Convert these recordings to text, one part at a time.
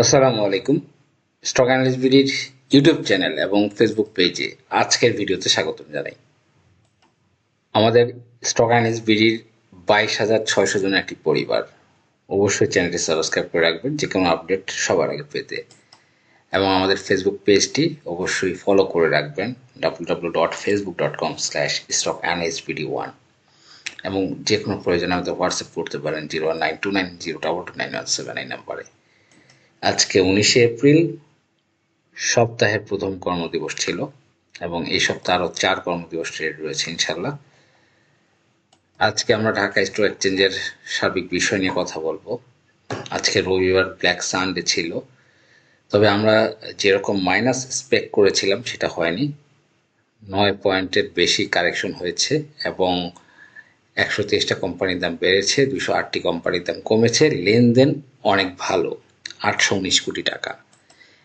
আসসালামু আলাইকুম। Stock analyst বিডির YouTube channel এবং ফেসবুক পেজে আজকের ভিডিওতে স্বাগতম জানাই। আমাদের স্টক অ্যানালিস্ট বিডির 22,600 জন একটি পরিবার। অবশ্যই চ্যানেলটি সাবস্ক্রাইব করে রাখবেন যে কোনো আপডেট সবার আগে পেতে, এবং আমাদের ফেসবুক পেজটি অবশ্যই ফলো করে রাখবেন www.facebook.com/stockanalystbd1, এবং যে কোনো প্রয়োজনে আমাদের হোয়াটসঅ্যাপ করতে পারেন 019290229117 এই নাম্বারে। আজকে 19শে এপ্রিল, সপ্তাহের প্রথম কর্মদিবস ছিল এবং এই সপ্তাহে আরো 4 কর্মদিবস রয়েছে ইনশাল্লাহ। আজকে আমরা ঢাকা স্টক এক্সচেঞ্জের সার্বিক বিষয় নিয়ে কথা বলবো। আজকে রবিবার, ব্ল্যাক সানডে ছিল, তবে আমরা যেরকম মাইনাস এক্সপেক্ট করেছিলাম সেটা হয়নি। 9 পয়েন্টের বেশি কারেকশন হয়েছে এবং 123টা কোম্পানির দাম বেড়েছে, 208টি কোম্পানির দাম কমেছে। লেনদেন অনেক ভালো, 819 কোটি টাকা।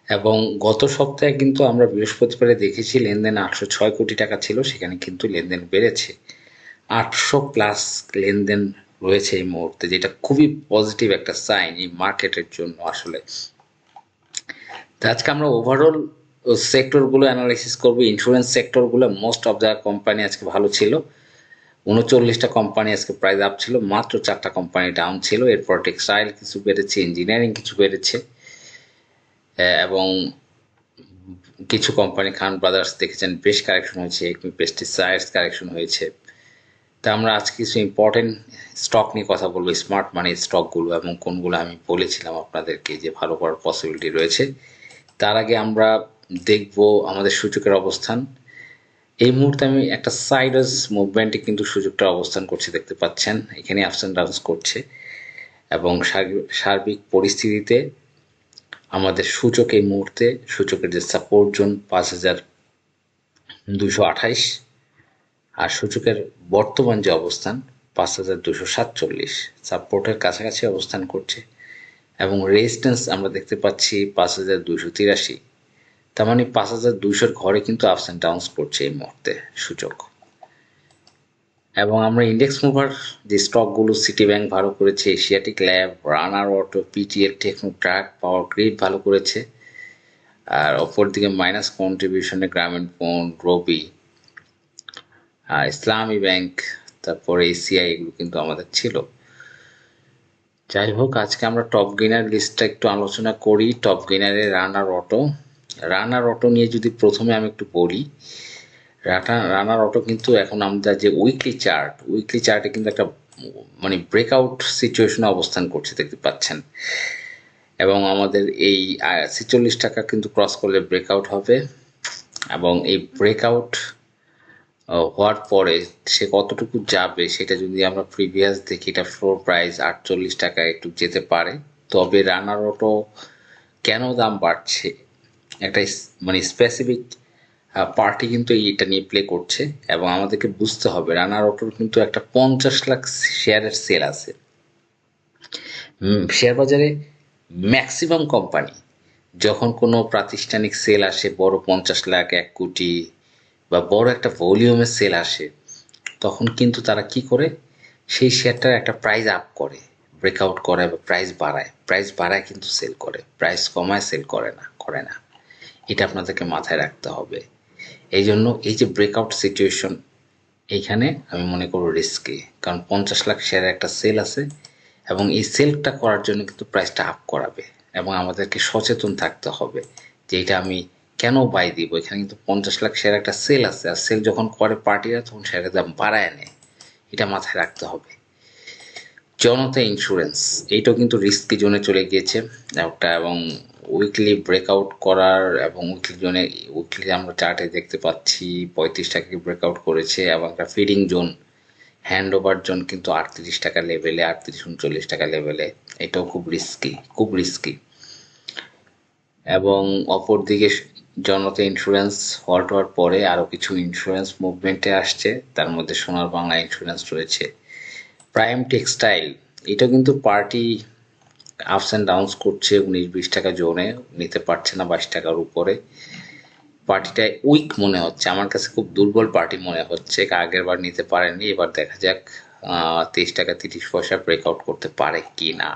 এবং গত সপ্তাহে কিন্তু আমরা বৃহস্পতিবারে দেখেছি লেনদেন 806 কোটি টাকা ছিল, সেখানে কিন্তু লেনদেন বেড়েছে, 800+ লেনদেন রয়েছে এই মুহূর্তে, যেটা খুবই পজিটিভ একটা সাইন এই মার্কেটের জন্য আসলে। তো আজকে আমরা ওভারঅল সেক্টরগুলো অ্যানালাইসিস করবো। ইন্স্যুরেন্স সেক্টরগুলো মোস্ট অফ দ্য কোম্পানি আজকে ভালো ছিল। 39টা কোম্পানি আজকে প্রাইস আপ ছিল, মাত্র 4টা কোম্পানি ডাউন ছিল। এরপর টেক্সটাইল কিছু বেড়েছে, ইঞ্জিনিয়ারিং কিছু বেড়েছে, এবং কিছু কোম্পানি, খান ব্রাদার্স দেখেছেন বেশ কারেকশন হয়েছে, একমি পেস্টিসাইডস কারেকশন হয়েছে। তা আমরা আজকে কিছু ইম্পর্টেন্ট স্টক নিয়ে কথা বলবো, স্মার্ট মানি স্টকগুলো, এবং কোনগুলো আমি বলেছিলাম আপনাদেরকে যে ভালো করার পসিবিলিটি রয়েছে। তার আগে আমরা দেখব আমাদের সূচকের অবস্থান। এই মুহূর্তে আমি একটা সাইডওয়েজ মুভমেন্টে কিন্তু সূচকটা অবস্থান করছে, দেখতে পাচ্ছেন এখানে আপস অ্যান্ড ডাউনস করছে, এবং সার্বিক পরিস্থিতিতে আমাদের সূচক এই মুহূর্তে, সূচকের যে সাপোর্ট জোন 5,228, আর সূচকের বর্তমান যে অবস্থান 5,247, সাপোর্টের কাছাকাছি অবস্থান করছে, এবং রেজিস্ট্যান্স আমরা দেখতে পাচ্ছি 5,283। তার মানে 5,200 ঘরে কিন্তু আপস অ্যান্ড ডাউনস করছে এই মুহূর্তে সূচক। এবং আমরা ইন্ডেক্স মুভার যে স্টকগুলো, সিটি ব্যাংক ভালো করেছে, এশিয়াটিক ল্যাব, রানার auto, PTL, techno truck, power grid ভালো করেছে। আর অপরদিকে মাইনাস কন্ট্রিবিউশনে গ্রামীণ ফোন, রবি, ইসলামী ব্যাংক, তারপরে এসিআই, এগুলো কিন্তু আমাদের ছিল। যাই হোক, আজকে আমরা টপ গেইনার লিস্টটা একটু আলোচনা করি। টপ গেইনারে রানার অটো নিয়ে যদি প্রথমে আমি একটু বলি, রানার অটো কিন্তু এখন আমরা যে উইকলি চার্টে কিন্তু একটা মানে ব্রেকআউট সিচুয়েশনে অবস্থান করছে, দেখতে পাচ্ছেন। এবং আমাদের এই 46 টাকা কিন্তু ক্রস করলে ব্রেকআউট হবে, এবং এই ব্রেকআউট হওয়ার পরে সে কতটুকু যাবে সেটা যদি আমরা প্রিভিয়াস দেখি, এটা ফ্লোর প্রাইস 48 টাকায় একটু যেতে পারে। তবে রানার অটো কেন দাম বাড়ছে, একটা মানে স্পেসিফিক পার্টি কিন্তু এটা নিয়ে প্লে করছে, এবং আমাদেরকে বুঝতে হবে রানার অটোর কিন্তু একটা 50 লাখ শেয়ারের সেল আছে। শেয়ার বাজারে ম্যাক্সিমাম কোম্পানি যখন কোনো প্রাতিষ্ঠানিক সেল আসে, বড় 50 লাখ, 1 কোটি বা বড় একটা ভলিউমের সেল আসে, তখন কিন্তু তারা কি করে, সেই শেয়ারটার একটা প্রাইস আপ করে, ব্রেকআউট করে বা প্রাইস বাড়ায় কিন্তু সেল করে, প্রাইস কমায় সেল করে না। এটা আপনাদেরকে মাথায় রাখতে হবে। এই জন্য এই যে ব্রেকআউট সিচুয়েশন, এইখানে আমি মনে করব রিস্কি, কারণ 50 লাখ শেয়ারের একটা সেল আছে, এবং এই সেলটা করার জন্য কিন্তু প্রাইসটা আপ করাবে, এবং আমাদেরকে সচেতন থাকতে হবে যে এটা আমি কেন বাই দিব। এখানে কিন্তু 50 লাখ শেয়ার একটা সেল আছে, আর সেল যখন করে পার্টিরা তখন শেয়ারের দাম বাড়ায় নেয়, এটা মাথায় রাখতে হবে। জনতা ইন্স্যুরেন্স, এইটাও কিন্তু রিস্কি জোনে চলে গিয়েছে একটা, এবং উইকলি ব্রেকআউট করার, এবং উইকলি আমরা চার্টে দেখতে পাচ্ছি 35 টাকাকে ব্রেকআউট করেছে, এবং একটা feeding zone, hand over zone কিন্তু 38 টাকা লেভেলে, 38-39 টাকা লেভেলে। এটাও খুব রিস্কি। এবং অপরদিকে জনতা ইন্স্যুরেন্স হল্ট হওয়ার পরে আরো কিছু ইন্স্যুরেন্স মুভমেন্টে আসছে, তার মধ্যে সোনার বাংলা ইন্স্যুরেন্স রয়েছে। প্রাইম টেক্সটাইল, এটা কিন্তু পার্টি আপস অ্যান্ড ডাউনস করছে, 19-20 টাকা জোনে নিতে পারছে না, 22 টাকার উপরে। পার্টিটা উইক মনে হচ্ছে, আমার কাছে খুব দুর্বল পার্টি মনে হচ্ছে। আগের বার নিতে পারেনি, এবার দেখা যাক 23 টাকা 30 পয়সা ব্রেকআউট করতে পারে কি না।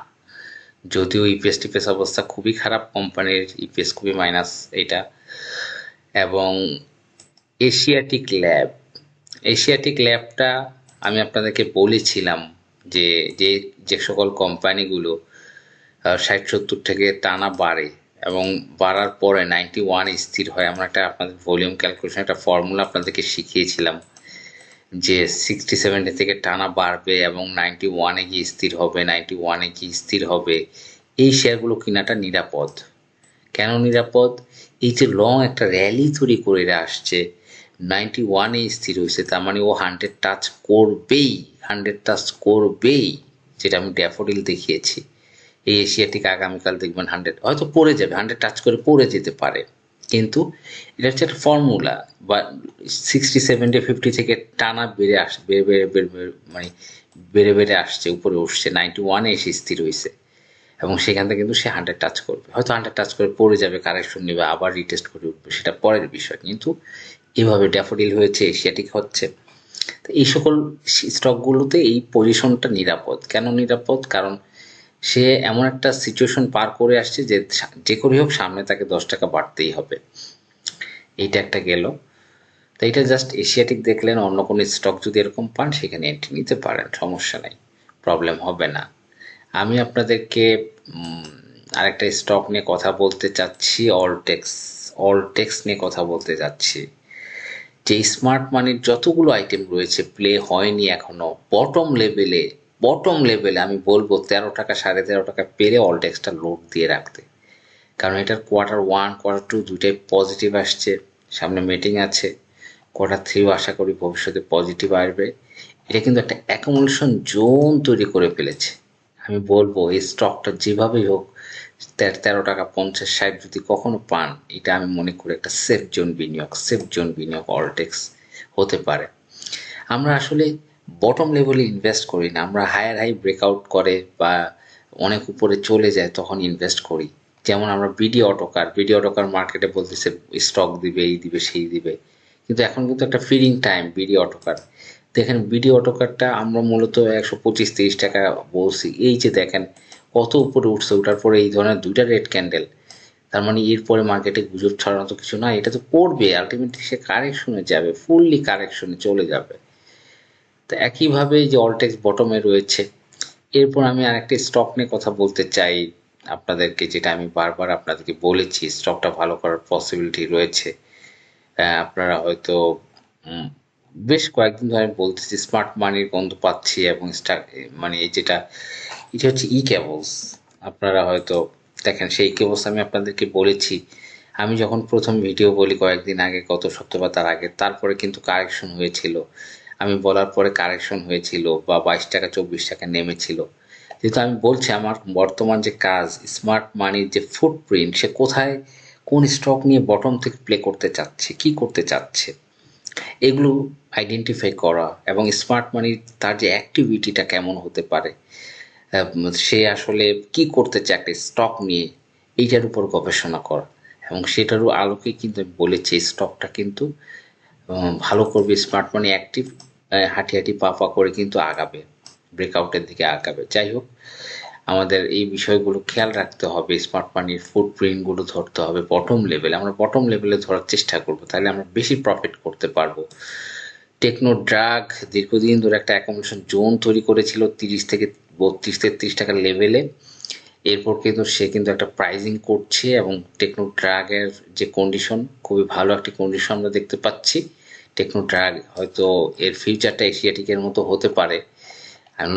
যদিও ইপিএস টিপিএস অবস্থা খুবই খারাপ, কোম্পানির ইপিএস খুবই মাইনাস এটা। এবং এশিয়াটিক ল্যাব, এশিয়াটিক ল্যাবটা আমি আপনাদেরকে বলেছিলাম যে যে যে সকল কোম্পানিগুলো 60-70 থেকে টানা বাড়ে এবং বাড়ার পরে 91 স্থির হয়, আমরা একটা আপনাদের ভলিউম ক্যালকুলেশন একটা ফর্মুলা আপনাদেরকে শিখিয়েছিলাম যে 60-70 থেকে টানা বাড়বে এবং 91-এ গিয়ে স্থির হবে, 91-এ গিয়ে স্থির হবে। এই শেয়ারগুলো কেনাটা নিরাপদ। কেন নিরাপদ? এই যে লং একটা র্যালি তৈরি করে আসছে, 91-এ স্থির হয়েছে, তার মানে ও 100 টাচ করবেই, 100 টাচ করবেই, যেটা আমি ড্যাফোডিল দেখিয়েছি। এই এশিয়াটিক আগামীকাল দেখবেন 100 হয়তো পড়ে যাবে, 100 টাচ করে পড়ে যেতে পারে, কিন্তু এটা হচ্ছে একটা ফর্মুলা। বা 60-70-50 থেকে টানা বেড়ে আস বেড়ে বেড়ে বেড়ে বেড়ে মানে বেড়ে বেড়ে আসছে, উপরে উঠছে, 91-এ এসে স্থির হয়েছে এবং সেখান থেকে কিন্তু সে 100 টাচ করবে, হয়তো 100 টাচ করে পড়ে যাবে, কারেকশন নেবে, আবার রিটেস্ট করে উঠবে, সেটা পরের বিষয়। কিন্তু এভাবে ড্যাফোডিল হয়েছে, এশিয়াটিক হচ্ছে। তো এই সকল স্টকগুলোতে এই পজিশনটা নিরাপদ। কেন নিরাপদ? কারণ সে এমন একটা সিচুয়েশন পার করে আসছে যে যে করে হোক সামনে তাকে 10 টাকা বাড়তেই হবে। এইটা একটা গেল। তো এটা জাস্ট এশিয়াটিক দেখলেন, অন্য কোনো স্টক যদি এরকম পান সেখানে এন্ট্রি নিতে পারেন, সমস্যা নাই, প্রবলেম হবে না। আমি আপনাদেরকে আরেকটা স্টক নিয়ে কথা বলতে চাচ্ছি, অলটেক্স। অলটেক্স নিয়ে কথা বলতে যাচ্ছি। যে স্মার্ট মানির যতগুলো আইটেম রয়েছে প্লে হয়নি এখনো, বটম লেভেলে আমি বলবো 13 টাকা 13.5 টাকা পেরে অলটেক্সটা লোড দিয়ে রাখতে। কারণ এটার Q1 Q2 দুইটাই পজিটিভ আসছে, সামনে মিটিং আছে, Q3 আশা করি ভবিষ্যতে পজিটিভ আসবে। এটা কিন্তু একটা অ্যাকুমুলেশন জোন তৈরি করে ফেলেছে। আমি বলবো এই স্টকটা যেভাবেই হোক 13 টাকা 50-60 যদি কখনো পান, এটা আমি মনে করি একটা সেফ জোন বিনিয়োগ অলটেক্স হতে পারে। আমরা আসলে বটম লেভেলে ইনভেস্ট করি না, আমরা হায়ার হাই ব্রেকআউট করে বা অনেক উপরে চলে যায় তখন ইনভেস্ট করি। যেমন আমরা বিডি অটোকার মার্কেটে বলতেছে স্টক দিবে, এই দিবে সেই দিবে, কিন্তু এখন কিন্তু একটা ফিডিং টাইম বিডি অটোকার। দেখেন বিডি অটোকারটা আমরা মূলত 125-30 টাকা বলছি, এই যে দেখেন কত উপরে উঠছে, ওঠার পরে এই ধরনের দুইটা রেড ক্যান্ডেল, তার মানে এরপরে মার্কেটে গুজব ছড়ানো তো কিছু না, এটা তো পড়বে, আলটিমেটলি সে কারেকশনে যাবে, ফুললি কারেকশনে চলে যাবে। তো একইভাবে যে অলটেক্স বটমে রয়েছে। এরপর আমি আরেকটি স্টক নিয়ে কথা বলতে চাই আপনাদেরকে, যেটা আমি বারবার আপনাদেরকে বলেছি স্টকটা ভালো করার পসিবিলিটি রয়েছে। আপনারা হয়তো বেশ কয়েকদিন ধরে আমি বলতেছি স্মার্ট মানির গন্ধ পাচ্ছি এবং মানে এই যেটা এটা হচ্ছে ই কেবলস। আপনারা হয়তো দেখেন সেই কেবলস আমি আপনাদেরকে বলেছি, আমি যখন প্রথম ভিডিও বলি কয়েকদিন আগে, গত সপ্তাহ বা তার আগে, তারপরে কিন্তু কারেকশন হয়েছিল, আমি বলার পরে কারেকশন হয়েছিল বা 22 টাকা 24 টাকা নেমেছিল। যেহেতু আমি বলছি আমার বর্তমান যে কাজ, স্মার্ট মানির যে ফুটপ্রিন্ট, সে কোথায় কোন স্টক নিয়ে বটম থেকে প্লে করতে চাচ্ছে, কি করতে চাচ্ছে, এগুলো আইডেন্টিফাই করা এবং স্মার্ট মানির তার যে অ্যাক্টিভিটিটা কেমন হতে পারে, সে আসলে কি করতে চায় একটা স্টক নিয়ে, এইটার উপর গবেষণা করা। এবং সেটারও আলোকে কিন্তু আমি বলেছি স্টকটা কিন্তু ভালো করবে, স্মার্ট মানি অ্যাক্টিভ, হাঁটি হাঁটি পা পা করে কিন্তু আগাবে, ব্রেকআউটের দিকে আগাবে। যাই হোক, আমাদের এই বিষয়গুলো খেয়াল রাখতে হবে, স্মার্ট মানির ফুটপ্রিন্টগুলো ধরতে হবে বটম লেভেলে, আমরা বটম লেভেলে ধরার চেষ্টা করব, তাহলে আমরা বেশি প্রফিট করতে পারবো। টেকনো ড্রাগ দীর্ঘদিন ধরে একটা অ্যাকোমোডেশন জোন তৈরি করেছিল 30 থেকে 32-33 টাকার লেভেলে। এরপর কিন্তু সে কিন্তু একটা প্রাইজিং করছে এবং টেকনো ড্রাগের যে কন্ডিশন, খুবই ভালো একটি কন্ডিশন আমরা দেখতে পাচ্ছি। টেকনো ড্রাগ হয়তো এর ফিউচারটা এশিয়াটিকের মতো হতে পারে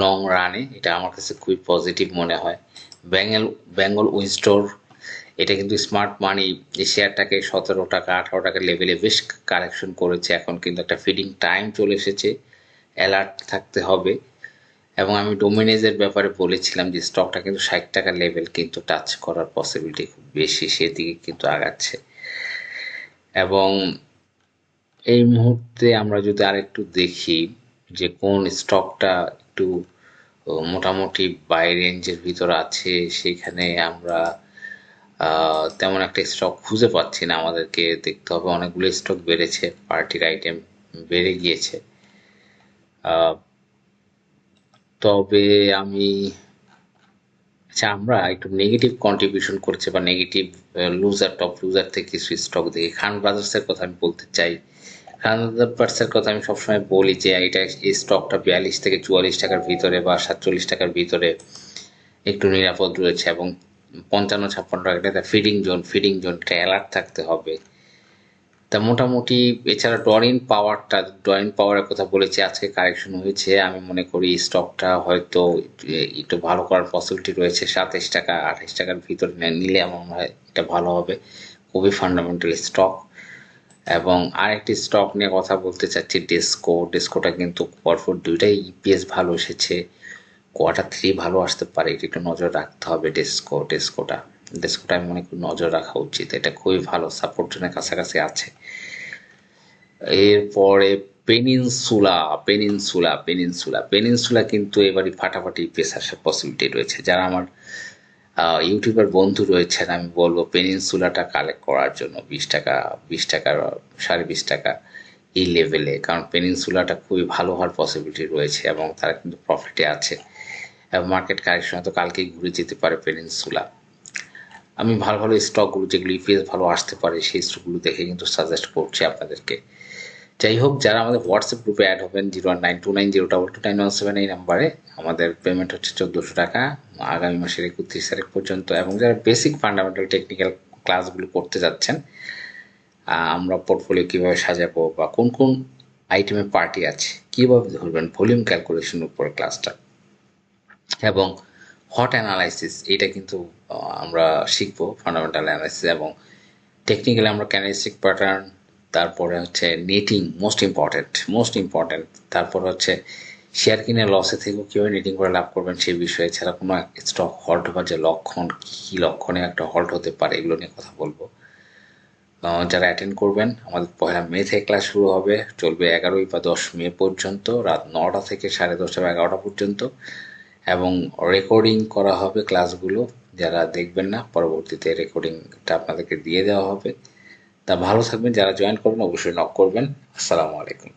লং রানে, এটা আমার কাছে খুবই পজিটিভ মনে হয়। বেঙ্গল উইন্ডস্টোর, এটা কিন্তু স্মার্ট মানি যে শেয়ারটাকে 17 টাকা 18 টাকা লেভেলে বেশ কারেকশন করেছে, এখন কিন্তু একটা ফিডিং টাইম চলে এসেছে, অ্যালার্ট থাকতে হবে। এবং আমি ডোমিনেজের ব্যাপারে বলেছিলাম যে স্টকটা কিন্তু 60 টাকা লেভেল কিন্তু টাচ করার পসিবিলিটি খুব বেশি, সেদিকে কিন্তু আগাচ্ছে। এবং এই মুহূর্তে আমরা যদি আরেকটু দেখি যে কোন স্টকটা একটু মোটামুটি বাই রেঞ্জের ভিতর আছে, সেখানে আমরা তেমন একটা স্টক খুঁজে পাচ্ছি না, আমাদেরকে দেখতে হবে। অনেকগুলো স্টক বেড়েছে, পার্টির আইটেম বেড়ে গিয়েছে, তবে আমি আচ্ছা, আমরা একটু নেগেটিভ কন্ট্রিবিউশন করছে বা নেগেটিভ লুজার, টপ লুজার থেকে কিছু স্টক দেখি। খান ব্রাদার্সের কথা আমি বলতে চাই। খান ব্রাদার্সের কথা আমি সবসময় বলি যে এটা, এই স্টকটা 42 থেকে 44 টাকার ভিতরে বা 47 টাকার ভিতরে একটু নিরাপদ রয়েছে, এবং 55-56 টাকা ফিডিং জোনটা অ্যালার্ট থাকতে হবে। তা মোটামুটি এছাড়া ড্রয়িং পাওয়ারের কথা বলেছি, আজকে কারেকশন হয়েছে, আমি মনে করি স্টকটা হয়তো একটু ভালো করার পসিবিলিটি রয়েছে। 27 টাকা 28 টাকার ভিতরে নিলে আমার মনে হয় এটা ভালো হবে, খুবই ফান্ডামেন্টাল স্টক। এবং আরেকটি স্টক নিয়ে কথা বলতে চাচ্ছি, ডেসকোটা কিন্তু পরপর দুইটাই ইপিএস ভালো এসেছে, কোয়ার্টার 3 ভালো আসতে পারে, এটা একটু নজর রাখতে হবে। ডেসকোটা আমি মনে করি নজর রাখা উচিত, এটা খুবই ভালো, সাপোর্ট জোনের কাছাকাছি আছে। এরপরে পেনিনসুলা কিন্তু এবারই ফাটাফাটি পেস আসার পসিবিলিটি রয়েছে। যারা আমার ইউটিউবার বন্ধু রয়েছেন, আমি বলবো পেনিনসুলাটা কালেক্ট করার জন্য 20 টাকা, 20 টাকা, 20.5 টাকা এই লেভেলে, কারণ পেনিনসুলাটা খুবই ভালো হওয়ার পসিবিলিটি রয়েছে এবং তারা কিন্তু প্রফিটে আছে, এবং মার্কেট কারেকশন হয়তো কালকেই ঘুরে যেতে পারে পেনিনসুলা। আমি ভালো ভালো স্টকগুলো যেগুলো ইপিএস ভালো আসতে পারে সেই স্টকগুলো দেখে কিন্তু সাজেস্ট করছি আপনাদেরকে। যাই হোক, যারা আমাদের হোয়াটসঅ্যাপ গ্রুপে অ্যাড হবেন 0192902291 এই নাম্বারে, আমাদের পেমেন্ট হচ্ছে 1400 টাকা আগামী মাসের 31 তারিখ পর্যন্ত। এবং যারা বেসিক ফান্ডামেন্টাল টেকনিক্যাল ক্লাসগুলো করতে যাচ্ছেন, আমরা পোর্টফোলিও কীভাবে সাজাবো বা কোন কোন আইটেমে পার্টি আছে, কীভাবে ধরবেন, ভলিউম ক্যালকুলেশনের উপর ক্লাসটা, এবং হট অ্যানালাইসিস, এটা কিন্তু আমরা শিখবো, ফান্ডামেন্টাল অ্যানালাইসিস এবং টেকনিক্যালি আমরা ক্যান্ডেলস্টিক প্যাটার্ন, তারপরে হচ্ছে নেটিং, মোস্ট ইম্পর্টেন্ট, তারপর হচ্ছে শেয়ার কিনে লসে থেকেও কীভাবে নেটিং করে লাভ করবেন সেই বিষয়ে, ছাড়া কোনো স্টক হল্ট হওয়ার যে লক্ষণ, কী লক্ষণে একটা হল্ট হতে পারে, এগুলো নিয়ে কথা বলবো। যারা অ্যাটেন্ড করবেন, আমাদের 1 মে থেকে ক্লাস শুরু হবে, চলবে 11 বা 10 মে পর্যন্ত, রাত 9টা থেকে 10:30 বা 11টা পর্যন্ত, এবং রেকর্ডিং করা হবে ক্লাসগুলো। যারা দেখবেন না, পরবর্তীতে রেকর্ডিংটা আপনাদেরকে দিয়ে দেওয়া হবে। তা ভালো থাকবেন, যারা জয়েন করবেন অবশ্যই নক করবেন। আসসালামু আলাইকুম।